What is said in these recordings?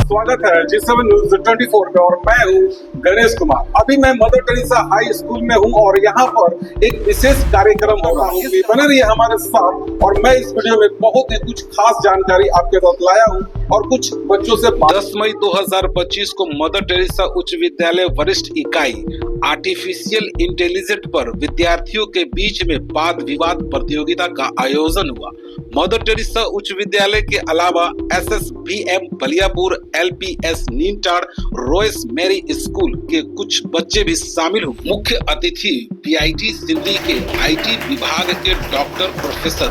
स्वागत है G7 news 24 में और मैं हूं गणेश कुमार। अभी मैं मदर टेरेसा हाई स्कूल में हूं और यहां पर एक विशेष कार्यक्रम हो रहा है। बने रहिए हमारे साथ और मैं इस वीडियो में बहुत ही कुछ खास जानकारी आपके साथ लाया हूं और कुछ बच्चों से 10 मई 2025 को मदर टेरेसा उच्च विद्यालय वरिष्ठ इकाई आर्टिफिशियल इंटेलिजेंस पर विद्यार्थियों के बीच में वाद विवाद प्रतियोगिता का आयोजन हुआ। मदर टेरेसा उच्च विद्यालय के अलावा SSVM Baliapur, LPS Neemtad, Royce Mary school के कुछ बच्चे भी शामिल हुए। मुख्य अतिथि PIT सिंधी के IT विभाग के डॉक्टर प्रोफेसर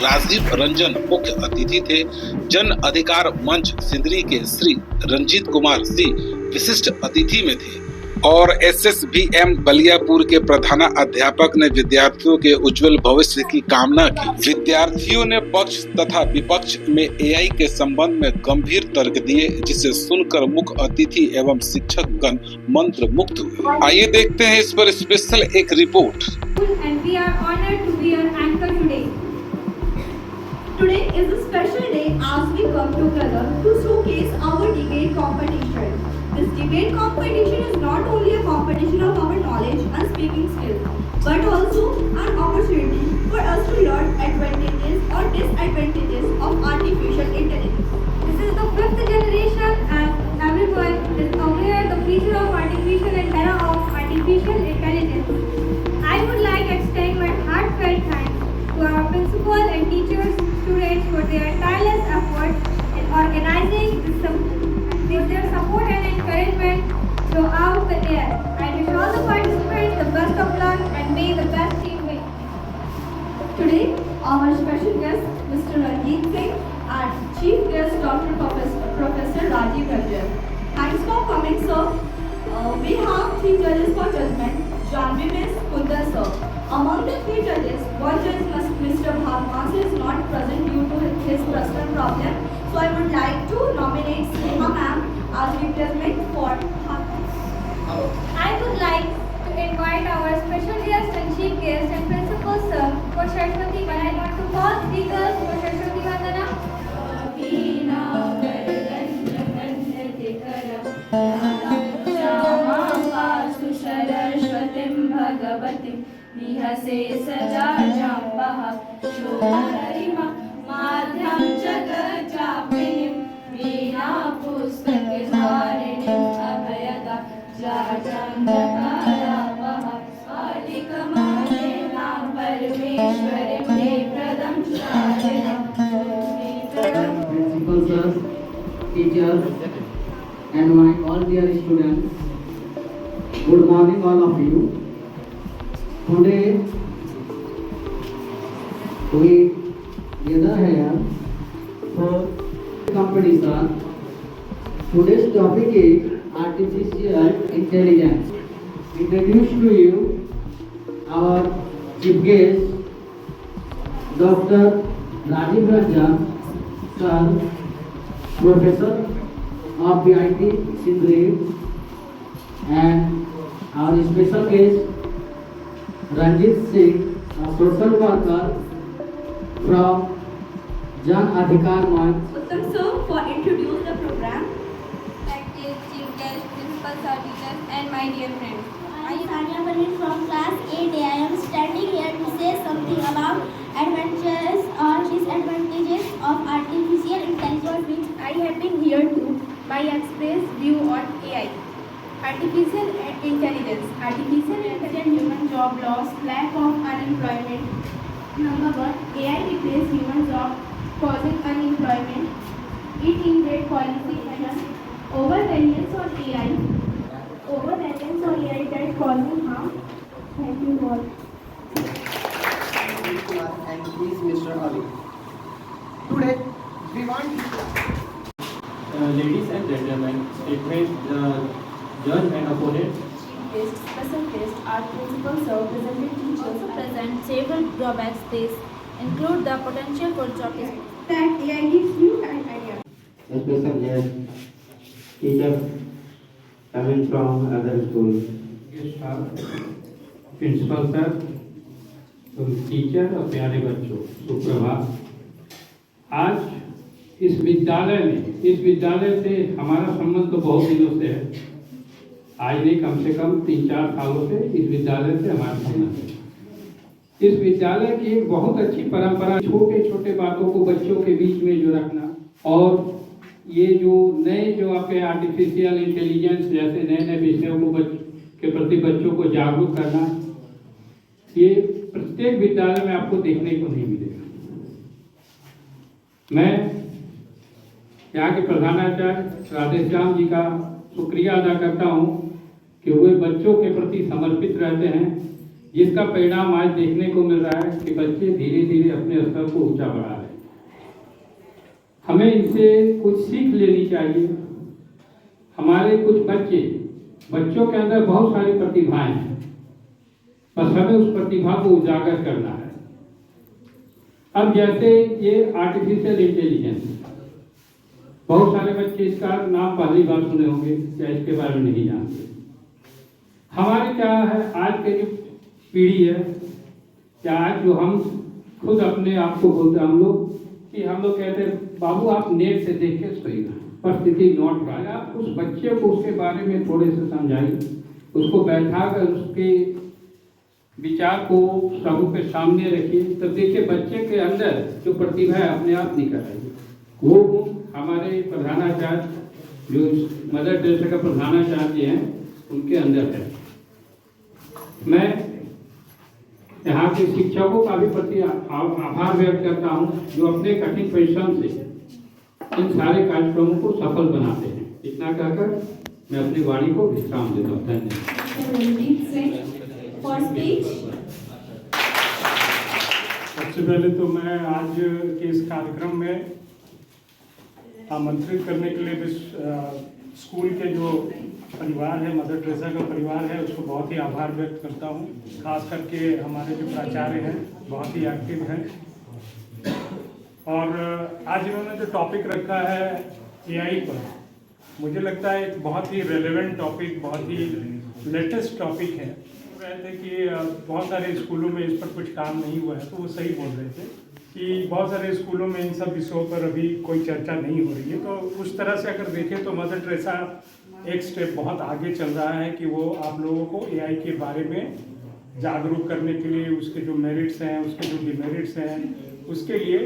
राजीव रंजन मुख्य अतिथि थे। जन अधिकार मंच सिंदरी के श्री रंजीत कुमार सिंह विशिष्ट अतिथि में थे और SSVM बलियापुर के प्रधानाध्यापक ने विद्यार्थियों के उज्जवल भविष्य की कामना की। विद्यार्थियों ने पक्ष तथा विपक्ष में AI के संबंध में गंभीर तर्क दिए, जिसे सुनकर मुख्य अतिथि एवं शिक्षक गण मंत्र मुक्त हुए। आइए देखते हैं इस पर स्पेशल एक report. Today is a special day as we come together to showcase our debate competition. This debate competition is not only a competition of our knowledge and speaking skills, but also an opportunity for us to learn advantages or disadvantages of artificial intelligence. This is the fifth generation and everyone is aware the future of artificial and era of artificial intelligence. I would like to extend my heartfelt thanks to our principal and teachers, students for their tireless efforts in organizing with their support and encouragement throughout the year. I wish all the participants the best of luck and may the best team win. Today, our special guest, Mr. Ranjit Singh, and Chief Guest, Dr. Professor Rajiv Ranjan. Thanks for coming, sir. We have 3 judges for judgment. Janvi Miss, Kundar sir. Among the 3 judges, one judge, Mr. Bhagwan, is not present due to his personal problem. So I would like to nominate Sneha ma'am as replacement for I would like to invite our special guest and chief guest and principal sir for Saraswati, but I want to call 3 girls for Saraswati Vandana. विहसे सजा जाम्बः शोभरिमा माध्यम जगज्जापिनीं वीणा पुस्तकधारिणीं अभयदा जाजान्धकारापः स्फटिकमालेनां परमेश्वरीं देप्रदं शारदां Principal sir, teachers, and my all dear students, good morning all of you. Today we gather here for competition. Today's topic is artificial intelligence. Introduce to you our chief guest, Dr. Rajiv Ranjan, sir, Professor of PIT Sindri, and our special guest, Ranjit Singh, a social worker from Jan Adhikar Manch. Uttam sir for introduce the program. Thank you, chief guest, principal sir, teachers, and my dear friends. I am Sania Parveen from class 8A. I am standing here to say something about advantages or disadvantages of artificial intelligence, which I have been here to my express view on AI. Artificial intelligence. Artificial intelligence, human job loss, lack of unemployment. Number 1, AI replaces human job, causing unemployment. It invades policy action. Over-reliance on AI. Over-reliance on AI that causing harm. Thank you all. And please, Mr. Ali. Today, we want ladies and gentlemen, statement judge and opponent. Test, special test, art principal sir, presented teachers also present several drawbacks. This include the potential for job That AI gives you an idea. Special guest, teacher coming from other school. Yes, sir. Principal sir, teacher और प्यारे बच्चों, सुप्रभात। आज इस विद्यालय से हमारा संबंध तो बहुत दिनों से है, आज नहीं कम से कम 3-4 सालों से इस विद्यालय से हमारा संबंध है। इस विद्यालय की एक बहुत अच्छी परंपरा, छोटे छोटे बातों को बच्चों के बीच में जो रखना, और ये जो नए जो आपके आर्टिफिशियल इंटेलिजेंस जैसे नए नए विषयों को के प्रति बच्चों को जागरूक करना, ये प्रत्येक विद्यालय में आपको देखने को नहीं मिलेगा। मैं यहाँ के प्रधानाचार्य राधेश्याम जी का शुक्रिया अदा करता हूँ कि वे बच्चों के प्रति समर्पित रहते हैं, जिसका परिणाम आज देखने को मिल रहा है कि बच्चे धीरे धीरे अपने स्तर को ऊंचा बढ़ा रहे हैं। हमें इनसे कुछ सीख लेनी चाहिए। हमारे कुछ बच्चों के अंदर बहुत सारी प्रतिभाएं हैं, बस हमें उस प्रतिभा को उजागर करना है। अब जैसे ये आर्टिफिशियल इंटेलिजेंस, बहुत सारे बच्चे इसका नाम पहली बार सुने होंगे या इसके बारे में नहीं जानते। हमारे क्या है, आज के जो पीढ़ी है, क्या आज जो हम खुद अपने आप को बोलते हैं, हम लोग कहते हैं बाबू आप नेट से देख के सोई ना, परिस्थिति नॉट राइट। आप उस बच्चे को उसके बारे में थोड़े से समझाइए, उसको बैठा कर उसके विचार को सबों के सामने रखिए, तब देखिए बच्चे के अंदर जो प्रतिभा है अपने आप निकल आएगी। वो हमारे प्रधानाचार्य जो मदर टेरेसा का प्रधानाचार्य हैं उनके अंदर है। मैं यहाँ के शिक्षकों का भी प्रति आभार व्यक्त करता हूँ, जो अपने कठिन परिश्रम से इन सारे कार्यक्रमों को सफल बनाते हैं। इतना कहकर मैं अपनी वाणी को विश्राम देता हूँ। धन्यवाद। सबसे पहले तो मैं आज के इस कार्यक्रम में आमंत्रित करने के लिए स्कूल के जो परिवार है, मदर टेरेसा का परिवार है, उसको बहुत ही आभार व्यक्त करता हूँ। खास करके हमारे जो प्राचार्य हैं बहुत ही एक्टिव हैं, और आज इन्होंने जो टॉपिक रखा है एआई पर, मुझे लगता है एक बहुत ही रेलेवेंट टॉपिक, बहुत ही लेटेस्ट टॉपिक है। रहे थे कि बहुत सारे स्कूलों में इस पर कुछ काम नहीं हुआ है, तो वो सही बोल रहे थे कि बहुत सारे स्कूलों में इन सब विषयों पर अभी कोई चर्चा नहीं हो रही है। तो उस तरह से अगर देखें तो मदर टेरेसा एक स्टेप बहुत आगे चल रहा है कि वो आप लोगों को एआई के बारे में जागरूक करने के लिए, उसके जो मेरिट्स हैं, उसके जो डिमेरिट्स हैं, उसके लिए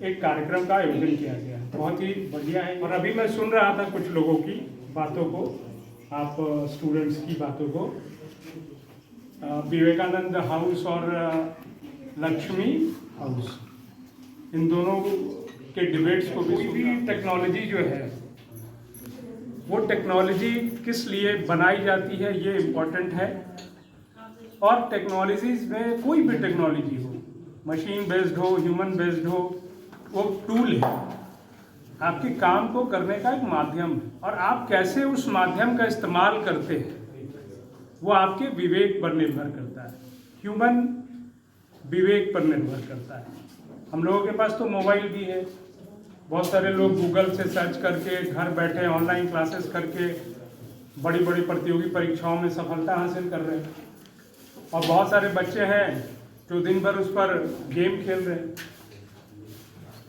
एक कार्यक्रम का आयोजन किया गया है। बहुत ही बढ़िया है। और अभी मैं सुन रहा था कुछ लोगों की बातों को, आप स्टूडेंट्स की बातों को, विवेकानंद हाउस और लक्ष्मी हाउस, इन दोनों के डिबेट्स को भी टेक्नोलॉजी जो है वो टेक्नोलॉजी किस लिए बनाई जाती है ये इम्पोर्टेंट है। और टेक्नोलॉजीज में कोई भी टेक्नोलॉजी हो, मशीन बेस्ड हो, ह्यूमन बेस्ड हो, वो टूल है, आपके काम को करने का एक माध्यम है, और आप कैसे उस माध्यम का इस्तेमाल करते हैं वो आपके विवेक पर निर्भर करता है, ह्यूमन विवेक पर निर्भर करता है। हम लोगों के पास तो मोबाइल भी है, बहुत सारे लोग गूगल से सर्च करके घर बैठे ऑनलाइन क्लासेस करके बड़ी बड़ी प्रतियोगी परीक्षाओं में सफलता हासिल कर रहे हैं, और बहुत सारे बच्चे हैं जो दिन भर उस पर गेम खेल रहे हैं,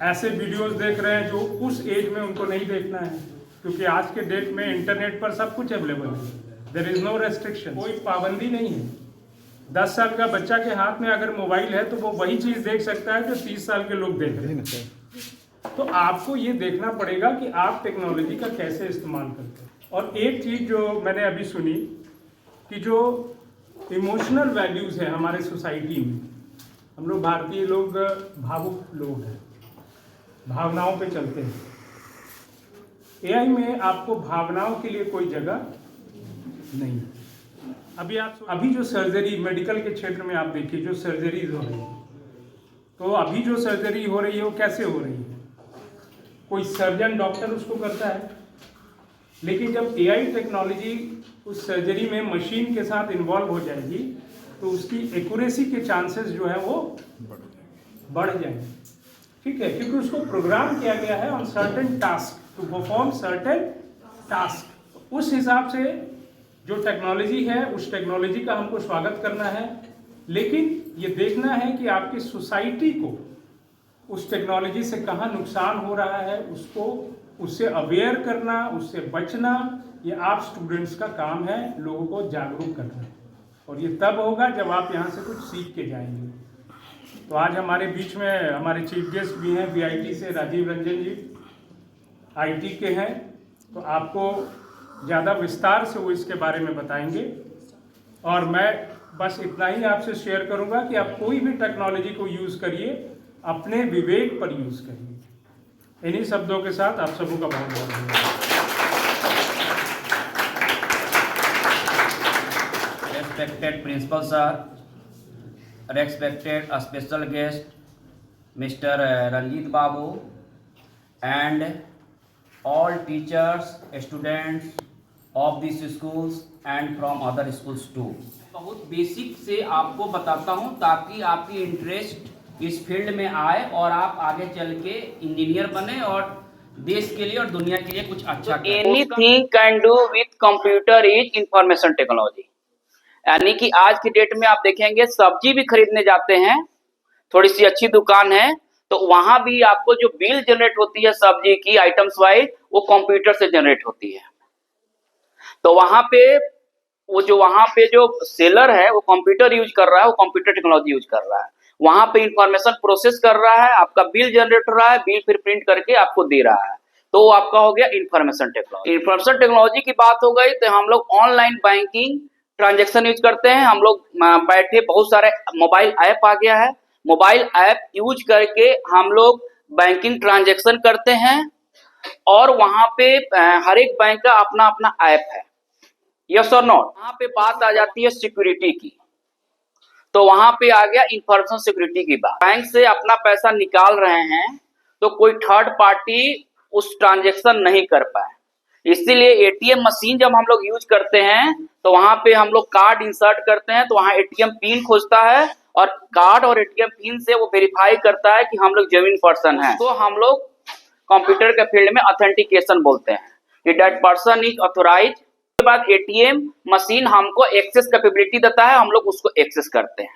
ऐसे वीडियोस देख रहे हैं जो उस एज में उनको नहीं देखना है, क्योंकि आज के डेट में इंटरनेट पर सब कुछ अवेलेबल है, देयर इज नो रेस्ट्रिक्शन, कोई पाबंदी नहीं है। 10 साल का बच्चा के हाथ में अगर मोबाइल है तो वो वही चीज़ देख सकता है जो 30 साल के लोग देख रहे हैं। तो आपको ये देखना पड़ेगा कि आप टेक्नोलॉजी का कैसे इस्तेमाल करते हैं। और एक चीज़ जो मैंने अभी सुनी कि जो इमोशनल वैल्यूज़ है हमारे सोसाइटी में, हम लोग भारतीय लोग भावुक लोग हैं, भावनाओं पे चलते हैं। एआई में आपको भावनाओं के लिए कोई जगह नहीं। अभी जो सर्जरी मेडिकल के क्षेत्र में आप देखिए जो सर्जरीज हो रही है, तो अभी जो सर्जरी हो रही है वो कैसे हो रही है, कोई सर्जन डॉक्टर उसको करता है, लेकिन जब एआई टेक्नोलॉजी उस सर्जरी में मशीन के साथ इन्वॉल्व हो जाएगी तो उसकी एक्यूरेसी के चांसेस जो है वो बढ़ जाएंगे। ठीक है, क्योंकि उसको प्रोग्राम किया गया है on certain task to perform certain task. उस हिसाब से जो टेक्नोलॉजी है उस टेक्नोलॉजी का हमको स्वागत करना है, लेकिन ये देखना है कि आपकी सोसाइटी को उस टेक्नोलॉजी से कहाँ नुकसान हो रहा है, उसको उससे अवेयर करना, उससे बचना, ये आप स्टूडेंट्स का काम है, लोगों को जागरूक करना। और ये तब होगा जब आप यहाँ से कुछ सीख के जाएंगे। तो आज हमारे बीच में हमारे चीफ गेस्ट भी हैं, VIT से राजीव रंजन जी IT के हैं, तो आपको ज़्यादा विस्तार से वो इसके बारे में बताएंगे। और मैं बस इतना ही आपसे शेयर करूँगा कि आप कोई भी टेक्नोलॉजी को यूज़ करिए, अपने विवेक पर यूज़ करिए। इन्हीं शब्दों के साथ आप सबों का बहुत बहुत धन्यवाद। Respected Principal Sir, respected special guest Mr. Ranjit Babu, and all teachers, students of these schools and from other schools too. बहुत बेसिक से आपको बताता हूँ ताकि आपकी इंटरेस्ट इस फील्ड में आए और आप आगे चल के इंजीनियर बने और देश के लिए और दुनिया के लिए कुछ अच्छा करें। Anything can do with computer is information technology. यानी कि आज की डेट में आप देखेंगे सब्जी भी खरीदने जाते हैं, थोड़ी सी अच्छी दुकान है तो वहां भी आपको जो बिल जनरेट होती है सब्जी की आइटम्स वाइज, वो कंप्यूटर से जनरेट होती है। तो वहां पे जो सेलर है वो कंप्यूटर यूज कर रहा है, वो कंप्यूटर टेक्नोलॉजी यूज कर रहा है। वहां पे इंफॉर्मेशन प्रोसेस कर रहा है, आपका बिल जनरेट हो रहा है, बिल फिर प्रिंट करके आपको दे रहा है, तो वो आपका हो गया इंफॉर्मेशन टेक्नोलॉजी। इंफॉर्मेशन टेक्नोलॉजी की बात हो गई तो हम लोग ऑनलाइन बैंकिंग ट्रांजैक्शन यूज करते हैं। हम लोग बैठे, बहुत सारे मोबाइल ऐप आ गया है, मोबाइल ऐप यूज करके हम लोग बैंकिंग ट्रांजैक्शन करते हैं। और वहां पे हर एक बैंक का अपना अपना ऐप है, यस और नॉट। वहां पे बात आ जाती है सिक्योरिटी की, तो वहां पे आ गया इंफॉर्मेशन सिक्योरिटी की बात। बैंक से अपना पैसा निकाल रहे हैं तो कोई थर्ड पार्टी उस ट्रांजैक्शन नहीं कर पाए, इसीलिए ATM मशीन जब हम लोग यूज करते हैं तो वहां पे हम लोग कार्ड इंसर्ट करते हैं, तो वहां ATM पिन खोजता है और कार्ड और ATM पिन से वो वेरीफाई करता है कि हम लोग जेन्युइन पर्सन हैं। तो हम लोग कंप्यूटर के फील्ड में ऑथेंटिकेशन बोलते हैं कि दैट पर्सन इज ऑथोराइज। के बाद ATM मशीन हमको एक्सेस कैपेबिलिटी देता है, हम लोग उसको एक्सेस करते हैं,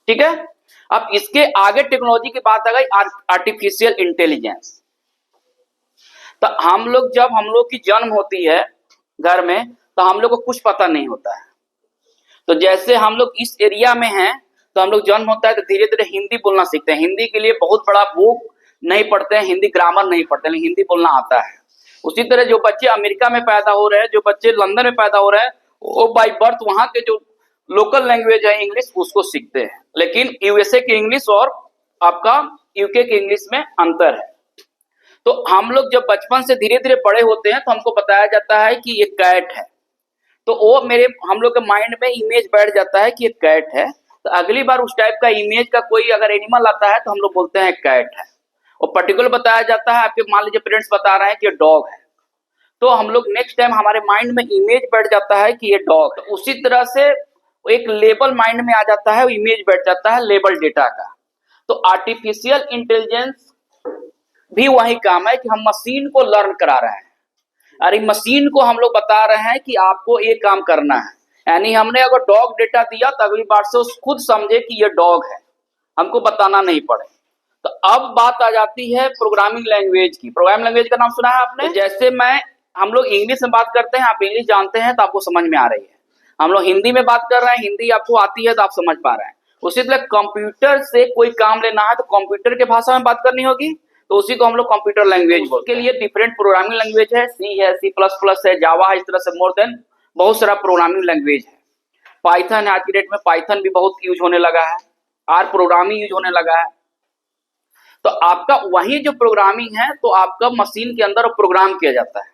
ठीक है। अब इसके आगे टेक्नोलॉजी की बात आ गई आर्टिफिशियल इंटेलिजेंस। तो हम लोग की जन्म होती है घर में तो हम लोग को कुछ पता नहीं होता है। तो जैसे हम लोग इस एरिया में हैं तो हम लोग जन्म होता है तो धीरे धीरे हिंदी बोलना सीखते हैं। हिंदी के लिए बहुत बड़ा बुक नहीं पढ़ते हैं, हिंदी ग्रामर नहीं पढ़ते, लेकिन हिंदी बोलना आता है। उसी तरह जो बच्चे अमेरिका में पैदा हो रहे हैं, जो बच्चे लंदन में पैदा हो रहे हैं, वो बाई बर्थ वहां के जो लोकल लैंग्वेज है इंग्लिश, उसको सीखते हैं। लेकिन USA की इंग्लिश और आपका UK की इंग्लिश में अंतर है। तो हम लोग जब बचपन से धीरे धीरे बड़े होते हैं तो हमको बताया जाता है कि ये कैट है, तो वो हम लोग के माइंड में इमेज बैठ जाता है कि ये कैट है। तो अगली बार उस टाइप का इमेज का कोई अगर एनिमल आता है तो हम लोग बोलते हैं कैट है। और पर्टिकुलर बताया जाता है, आपके मान लीजिए पेरेंट्स बता रहे हैं कि ये डॉग है, तो हम लोग नेक्स्ट टाइम हमारे माइंड में इमेज बैठ जाता है कि ये डॉग है। उसी तरह से एक लेबल माइंड में आ जाता है, इमेज बैठ जाता है लेबल डेटा का। तो आर्टिफिशियल इंटेलिजेंस भी वही काम है कि हम मशीन को लर्न करा रहे हैं, अरे मशीन को हम लोग बता रहे हैं कि आपको ये काम करना है। यानी हमने अगर डॉग डेटा दिया तो अगली बार से खुद समझे कि ये डॉग है, हमको बताना नहीं पड़े। तो अब बात आ जाती है प्रोग्रामिंग लैंग्वेज की। प्रोग्रामिंग लैंग्वेज का नाम सुना है आपने? जैसे हम लोग इंग्लिश में बात करते हैं, आप इंग्लिश जानते हैं तो आपको समझ में आ रही है। हम लोग हिंदी में बात कर रहे हैं, हिंदी आपको आती है तो आप समझ पा रहे हैं। उसी तरह कंप्यूटर से कोई काम लेना है तो कंप्यूटर के भाषा में बात करनी होगी, तो उसी को हम लोग कंप्यूटर लैंग्वेज बोलते हैं। उसके लिए डिफरेंट प्रोग्रामिंग लैंग्वेज है, C है, C++ है, जावा है, इस तरह से मोर देन बहुत सारा प्रोग्रामिंग लैंग्वेज है। पाइथन है, आज की डेट में पाइथन भी बहुत यूज होने लगा है, R प्रोग्रामिंग यूज होने लगा है। तो आपका वही जो प्रोग्रामिंग है तो आपका मशीन के अंदर प्रोग्राम किया जाता है,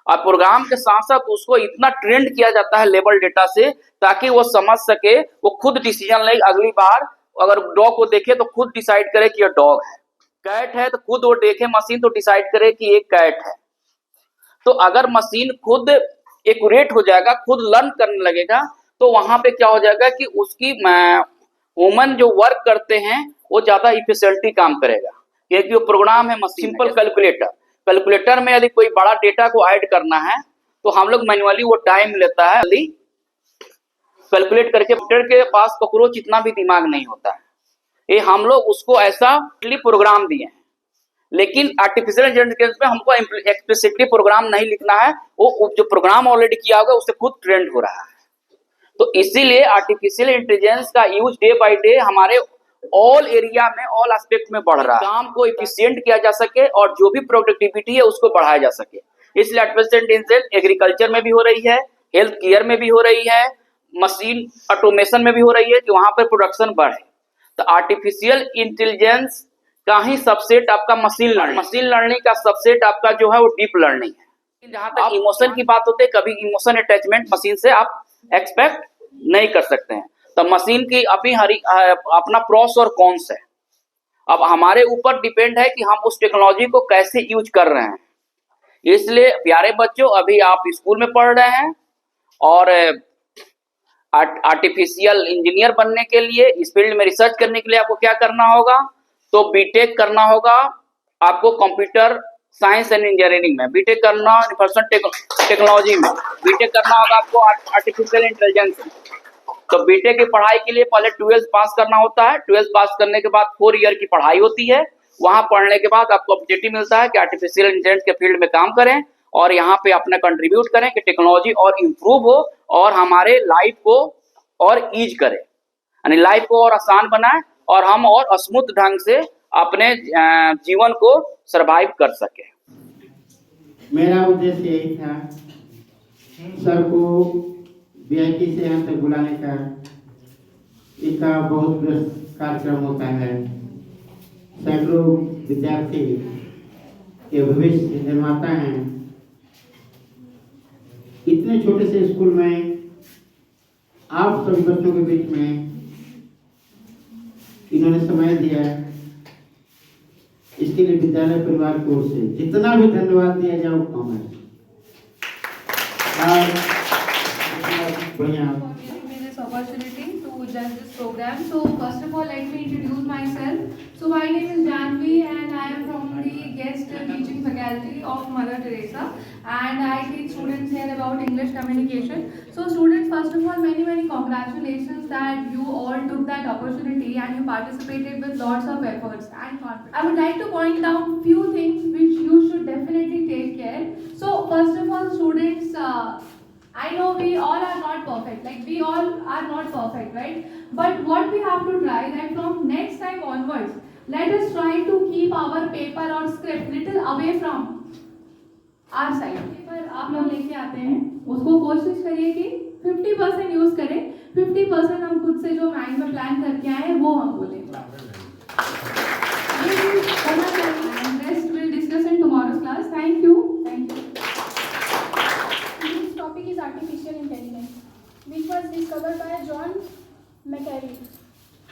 और प्रोग्राम के साथ साथ उसको इतना ट्रेंड किया जाता है लेबल डेटा से ताकि वो समझ सके, वो खुद डिसीजन ले। अगली बार अगर डॉग को देखे तो खुद डिसाइड करे कि ये डॉग है, कैट है तो खुद वो देखे मशीन तो डिसाइड करे कि ये कैट है। तो अगर मशीन खुद एक्यूरेट हो जाएगा, खुद लर्न करने लगेगा, तो वहां पे क्या हो जाएगा कि उसकी ह्यूमन जो वर्क करते हैं वो ज्यादा इफिशिएंटली काम करेगा, क्योंकि वो प्रोग्राम है मशीन। सिंपल कैलकुलेटर में यदि कोई बड़ा डेटा को ऐड करना है तो हम लोग मैन्युअली वो टाइम लेता है कैलकुलेट करके। कंप्यूटर के पास कॉकरोच इतना भी दिमाग नहीं होता है, ये हम लोग उसको ऐसा प्रोग्राम दिए हैं, लेकिन आर्टिफिशियल इंटेलिजेंस में हमको एक्सप्लिसिटली प्रोग्राम नहीं लिखना है, वो जो प्रोग्राम ऑलरेडी किया होगा उससे खुद ट्रेंड हो रहा है। तो इसीलिए आर्टिफिशियल इंटेलिजेंस का यूज डे बाय डे हमारे ऑल एरिया में, ऑल एस्पेक्ट में बढ़ रहा है। काम को एफिशिएंट किया जा सके और जो भी प्रोडक्टिविटी है उसको बढ़ाया जा सके, इसलिए आर्टिफिशियल इंटेलिजेंस एग्रीकल्चर में भी हो रही है, हेल्थ केयर में भी हो रही है, मशीन ऑटोमेशन में भी हो रही है कि वहां पर प्रोडक्शन बढ़े। तो आर्टिफिशियल इंटेलिजेंस का ही सबसेट आपका मशीन लर्निंग का सबसेट आपका जो है वो डीप लर्निंग है। जहां तक इमोशन की बात होती है, कभी इमोशन अटैचमेंट मशीन से आप एक्सपेक्ट नहीं कर सकते हैं। तो मशीन की अभी अपना प्रोस और कॉन्स है, अब हमारे ऊपर डिपेंड है कि हम उस टेक्नोलॉजी को कैसे यूज कर रहे हैं। इसलिए प्यारे बच्चों, अभी आप स्कूल में पढ़ रहे हैं और आर्टिफिशियल इंजीनियर बनने के लिए, इस फील्ड में रिसर्च करने के लिए आपको क्या करना होगा, तो बीटेक करना होगा आपको कंप्यूटर साइंस एंड इंजीनियरिंग में, बीटेक करना इंफॉर्मेशन टेक्नोलॉजी में, बीटेक करना होगा आपको आर्टिफिशियल इंटेलिजेंस में। तो बीटेक की पढ़ाई के लिए पहले 12th पास करना होता है, 12th पास करने के बाद 4 ईयर की पढ़ाई होती है। वहां पढ़ने के बाद आपको ऑब्जेक्टिव मिलता है कि आर्टिफिशियल इंटेलिजेंस के फील्ड में काम करें और यहाँ पे अपना कंट्रीब्यूट करें कि टेक्नोलॉजी और इम्प्रूव हो और हमारे लाइफ को और ईज करे, यानी लाइफ को और आसान बनाए और हम और स्मूथ ढंग से अपने जीवन को सरवाइव कर सके। मेरा उद्देश्य यही था सर को VIP से यहाँ तक बुलाने का। इसका बहुत व्यस्त कार्यक्रम होता है, सैकड़ों विद्यार्थी के भविष्य निर्माता हैं। इतने छोटे से स्कूल में आप सभी बच्चों के बीच में इन्होंने समय दिया, इसके लिए विद्यालय परिवार की ओर से जितना भी धन्यवाद दिया जाए वो कम है। बढ़िया opportunity to judge this program. So first of all, let me introduce myself. So my name is Janvi and I am from the guest teaching faculty of Mother Teresa and I teach students here about English communication. So students, first of all, many congratulations that you all took that opportunity and you participated with lots of efforts and confidence. I would like to point out few things which you should definitely take care. So first of all, students, I know we all are not perfect, like we all are not perfect, right? But what we have to try that from next time onwards, let us try to keep our paper or script little away from our side. Paper आप लोग लेके आते हैं, उसको कोशिश करिए कि 50% use करें, 50% हम खुद से जो माइंड में प्लान करके आए हैं वो हम बोलें। And rest we'll discuss in tomorrow's class. Thank you. Thank you. Topic is artificial intelligence, which was discovered by John McAfee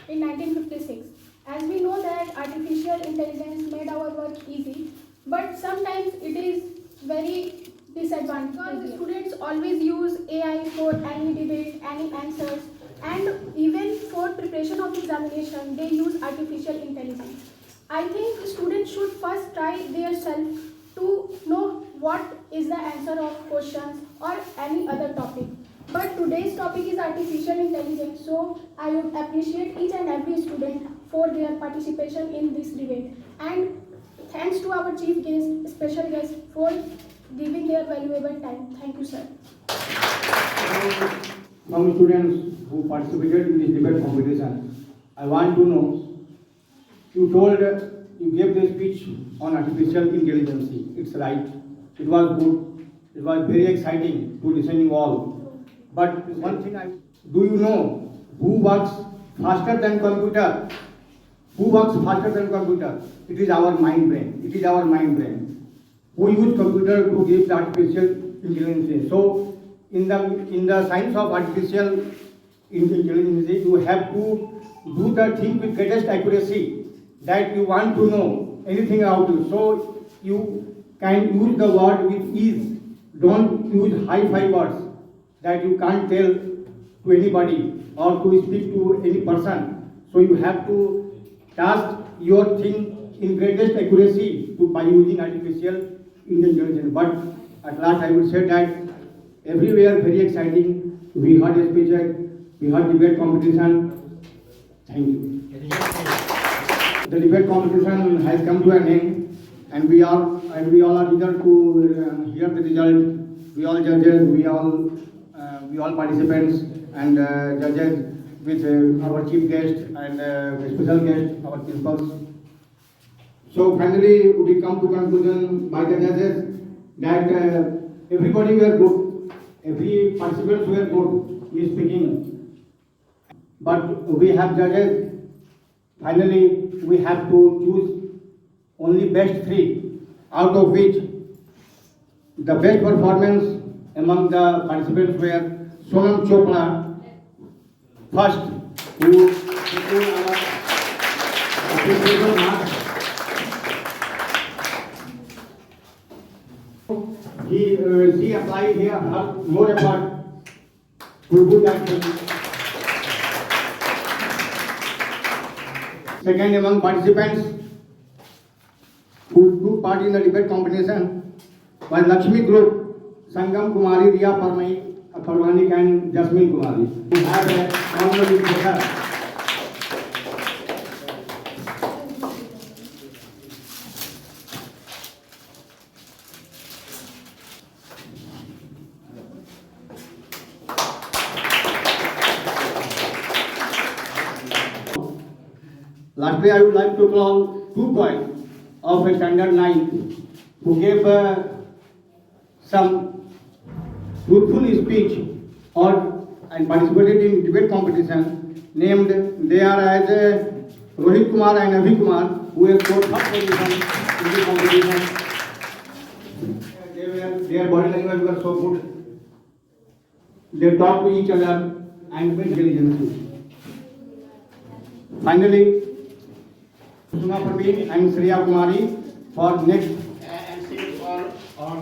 in 1956. As we know that artificial intelligence made our work easy, but sometimes it is very disadvantageous. Because students always use AI for any debate, any answers, and even for preparation of examination, they use artificial intelligence. I think students should first try their self to know what is the answer of questions or any other topic. But today's topic is artificial intelligence, so I would appreciate each and every student for their participation in this debate. And thanks to our chief guest, special guest, for giving their valuable time. Thank you, sir. Some students who participated in this debate competition, I want to know, you gave the speech on artificial intelligence. It's right. It was good. It was very exciting to listen you all. But one thing, do you know who works faster than computer? Who works faster than computer? It is our mind brain. It is our mind brain. Who use computer to give the artificial intelligence? So in the science of artificial intelligence, you have to do the thing with greatest accuracy, that you want to know anything about you. So you can use the word with ease. Don't use high-fi words that you can't tell to anybody or to speak to any person. So you have to task your thing in greatest accuracy by using artificial intelligence. But at last I would say that everywhere very exciting. We had a speech, we had debate competition. Thank you. The debate competition has come to an end, and we all are eager to hear the result. We all judges, we all participants and judges with our chief guest and special guest, our principals. So finally, we come to conclusion by the judges that everybody were good, every participants were good in speaking, but we have judges. Finally, we have to choose only best 3, out of which the best performance among the participants were Sonam Chopra, first, who secured our appreciable marks. She applied here her more effort to do that thing. Second, among participants who took part in the debate competition was Lakshmi Group, Sangam Kumari, Riya Parmanik and Jasmine Kumari, who had a common with her. Lastly, I would like to call 2 points of a standard 9 who gave some truthful speech and participated in debate competition. Named they are as Rohit Kumar and Avi Kumar, who have scored first position in the competition. Their body language was so good. They talked to each other and with intelligence. Finally, Suma Praveen and Shreya Kumari for next and sing for on.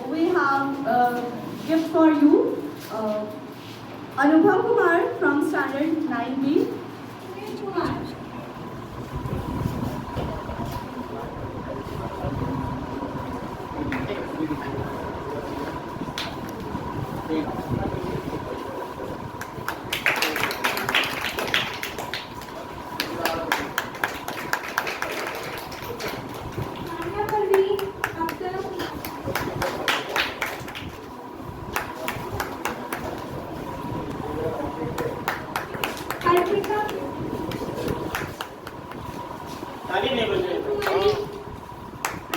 We have a gift for you. Anubhav Kumar from Standard 9B. Kumar.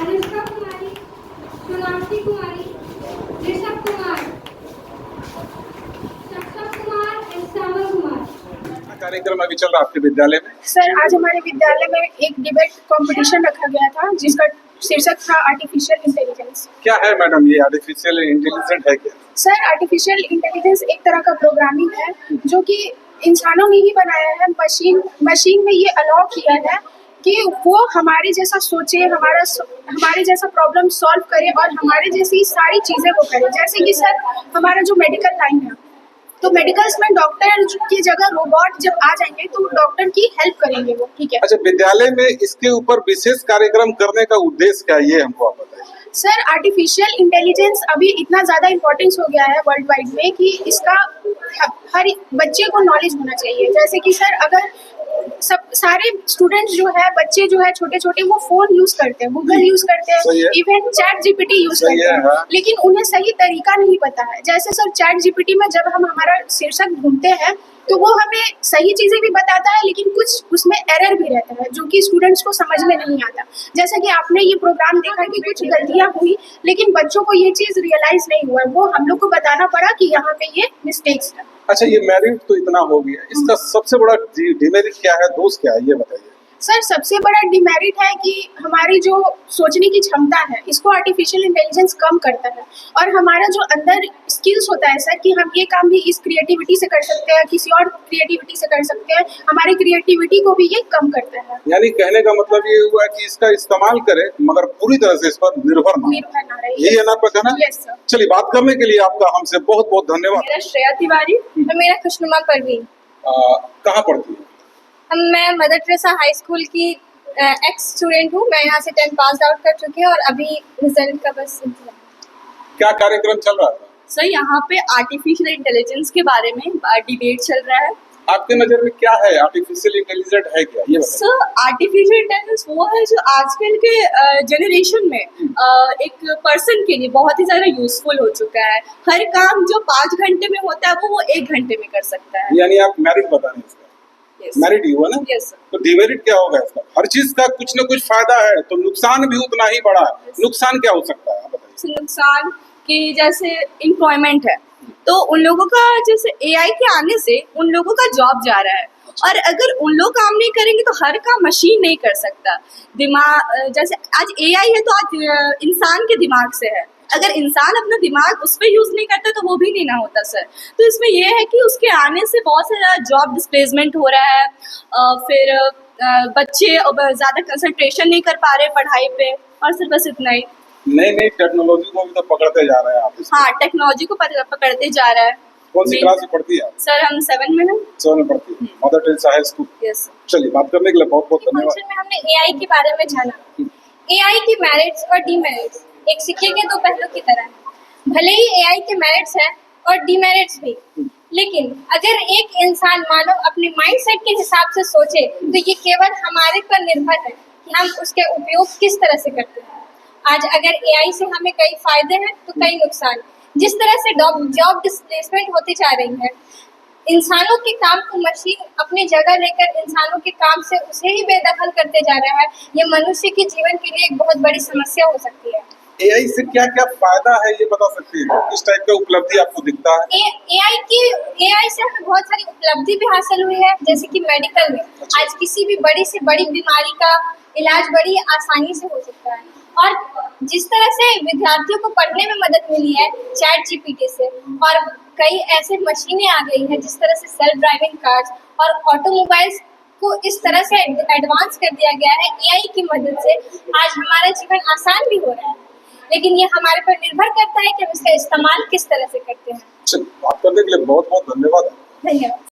Anushka कुमारी, सोनाक्षी कुमारी, ऋषभ कुमार, सक्षम कुमार और श्यामल कुमार। कार्यक्रम अभी चल रहा है आपके विद्यालय में? सर, आज हमारे विद्यालय में एक डिबेट कंपटीशन रखा गया था जिसका शीर्षक था आर्टिफिशियल इंटेलिजेंस। क्या है मैडम ये आर्टिफिशियल इंटेलिजेंस है क्या? सर, आर्टिफिशियल इंटेलिजेंस एक तरह का प्रोग्रामिंग है जो कि इंसानों ने ही बनाया है। मशीन में ये अलाउ किया है कि वो हमारे जैसा सोचे, हमारे जैसा प्रॉब्लम सॉल्व करे और हमारे जैसी सारी चीज़ें वो करे। जैसे कि सर, हमारा जो मेडिकल लाइन है, तो मेडिकल्स में डॉक्टर की जगह रोबोट जब आ जाएंगे तो डॉक्टर की हेल्प करेंगे वो, ठीक है। अच्छा, विद्यालय में इसके ऊपर विशेष कार्यक्रम करने का उद्देश्य क्या है, ये हमको आप बताइए। सर, आर्टिफिशियल इंटेलिजेंस अभी इतना ज़्यादा इम्पोर्टेंस हो गया है वर्ल्ड वाइड में कि इसका हर एक बच्चे को नॉलेज होना चाहिए। जैसे कि सर, अगर सारे स्टूडेंट्स जो है, बच्चे जो है छोटे छोटे, वो फोन यूज करते हैं, गूगल यूज करते हैं, इवन चैट जीपीटी यूज करते हैं, लेकिन उन्हें सही तरीका नहीं पता है। जैसे सर, चैट जीपीटी में जब हम हमारा शीर्षक ढूंढते हैं तो वो हमें सही चीजें भी बताता है, लेकिन कुछ उसमें एरर भी रहता है जो कि स्टूडेंट्स को समझ में नहीं आता। जैसा कि आपने ये प्रोग्राम देखा कि कुछ गलतियां हुई, लेकिन बच्चों को ये चीज रियलाइज नहीं हुआ, वो हम लोग को बताना पड़ा कि यहाँ पे ये मिस्टेक्स है। अच्छा, ये मेरिट तो इतना हो गया, इसका सबसे बड़ा डिमेरिट क्या है, दोष क्या है, ये बताइए। सर, सबसे बड़ा डिमेरिट है कि हमारी जो सोचने की क्षमता है, इसको आर्टिफिशियल इंटेलिजेंस कम करता है। और हमारा जो अंदर स्किल्स होता है सर, कि हम ये काम भी इस क्रिएटिविटी से कर सकते हैं, किसी और क्रिएटिविटी से कर सकते हैं, हमारी क्रिएटिविटी को भी ये कम करता है। यानी कहने का मतलब ये हुआ कि इसका इस्तेमाल करें मगर पूरी तरह से इस पर निर्भर ना रहे, यही है ना आपका कहना? Yes sir. चलिए, बात करने के लिए आपका हमसे बहुत बहुत धन्यवाद। मेरा श्रेया तिवारी और मेरा खुशनुमा परवीन। कहाँ पढ़ती है? मैं मदर टेरेसा हाई स्कूल की एक्स स्टूडेंट हूँ। मैं यहाँ से 10 पास आउट कर चुकी हूँ और अभी रिजल्ट का बस इंतजार। क्या कार्यक्रम चल रहा था? सर, यहाँ पे आर्टिफिशियल इंटेलिजेंस के बारे में डिबेट चल रहा है आपके नजर में क्या है, आर्टिफिशियल इंटेलिजेंट है क्या, ये बताइए। सर आर्टिफिशियल इंटेलिजेंस वो है जो आजकल के जनरेशन में एक पर्सन के लिए बहुत ही ज़्यादा यूजफुल हो चुका है। हर काम जो 5 घंटे में होता है वो 1 घंटे में कर सकता है। यानी आप मेरिट बता रहे हैं इसका? Yes. मेरिट ही हुआ ना? Yes, sir. तो डिमेरिट क्या होगा इसका? हर चीज का कुछ न कुछ फायदा है, तो नुकसान भी उतना ही बड़ा है। नुकसान क्या हो सकता है, आप बताइए। नुकसान कि जैसे एम्प्लॉयमेंट है, तो उन लोगों का जैसे एआई के आने से उन लोगों का जॉब जा रहा है, और अगर उन लोग काम नहीं करेंगे तो हर काम मशीन नहीं कर सकता। दिमाग जैसे आज एआई है तो आज इंसान के दिमाग से है, अगर इंसान अपना दिमाग उस पर यूज़ नहीं करता तो वो भी नहीं ना होता सर। तो इसमें यह है कि उसके आने से बहुत सारा जॉब डिस्प्लेसमेंट हो रहा है, फिर बच्चे ज़्यादा कंसंट्रेशन नहीं कर पा रहे पढ़ाई पे, और सिर्फ बस इतना ही। नई नई टेक्नोलॉजी को भी तो पकड़ते जा रहे हैं आप। हाँ, टेक्नोलॉजी को पकड़ते जा रहा है। कौन सी क्लास में पढ़ती है? सर हम 7 में हैं। 7 में पढ़ती है, mother Teresa high school. Yes. चलिए, बात करने के लिए बहुत बहुत धन्यवाद। फंक्शन में हमने एआई के बारे में जाना। एआई के मेरिट्स और डीमेरिट्स एक सिक्के के दो पहलू की तरह हैं। भले ही एआई के मेरिट्स हैं और डीमेरिट्स भी, लेकिन अगर एक इंसान मानव अपने माइंडसेट के हिसाब से सोचे तो ये केवल हमारे पर निर्भर है कि हम उसके उपयोग किस तरह से करते हैं। आज अगर एआई से हमें कई फायदे हैं तो कई नुकसान। जिस तरह से जॉब डिस्प्लेसमेंट होती जा रही है, इंसानों के काम को मशीन अपनी जगह लेकर इंसानों के काम से उसे ही बेदखल करते जा रहा है, ये मनुष्य के जीवन के लिए एक बहुत बड़ी समस्या हो सकती है। एआई से क्या क्या फायदा है ये बता सकती है? किस टाइप का उपलब्धि आपको दिखता है? एआई से हमें बहुत सारी उपलब्धि भी हासिल हुई है, जैसे कि मेडिकल में आज किसी भी बड़ी से बड़ी बीमारी का इलाज बड़ी आसानी से हो सकता है। और जिस तरह से विद्यार्थियों को पढ़ने में मदद मिली है चैट जीपीटी से, और कई ऐसे मशीनें आ गई हैं जिस तरह से सेल्फ ड्राइविंग कार्स और ऑटोमोबाइल्स को इस तरह से एडवांस कर दिया गया है एआई की मदद से, आज हमारा जीवन आसान भी हो रहा है। लेकिन ये हमारे पर निर्भर करता है कि हम इसका इस्तेमाल किस तरह से करते हैं। बात करने के लिए बहुत बहुत धन्यवाद। धन्यवाद।